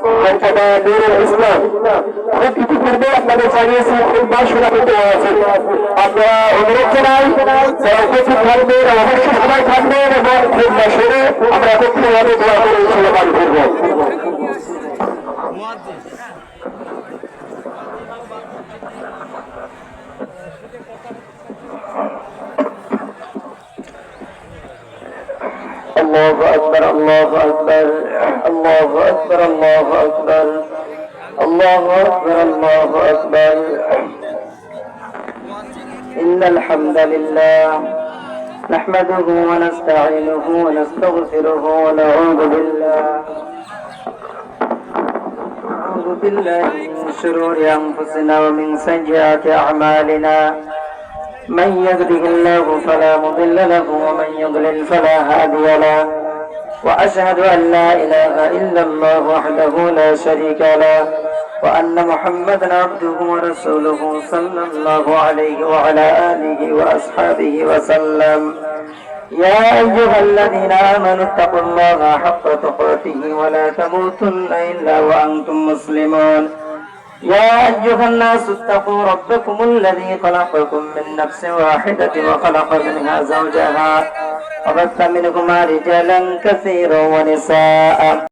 মর্যাদা নুরুল ইসলাম ইতিপূর্বে আপনাদের জানিয়েছি খুতবা শোনা করতে আছে। আপনারা অনুরোধ জানাই যারা উপস্থিত থাকবেন অবশ্যই সবাই থাকবেন এবং খুতবা শুনে আমরা একত্রিতভাবে দোয়া করে ইনশাআল্লাহ করব। الله أكبر الله أكبر الله أكبر الله أكبر الله أكبر الله أكبر إن الحمد لله نحمده ونستعينه ونستغفره ونعوذ بالله من شرور أنفسنا ومن سيئات أعمالنا من يهده الله فلا مضل له ومن يضلل فلا هادي له وأشهد أن لا إله إلا الله وحده لا شريك له وأن محمدا عبده ورسوله صلى الله عليه وعلى آله وأصحابه وسلم يا أيها الذين آمنوا اتقوا الله حق تقاته ولا تموتن إلا وأنتم مسلمون يا أيها الناس اتقوا ربكم الذي خلقكم من نفس واحدة وخلق منها زوجها وبث منهما رجالا كثيرا ونساء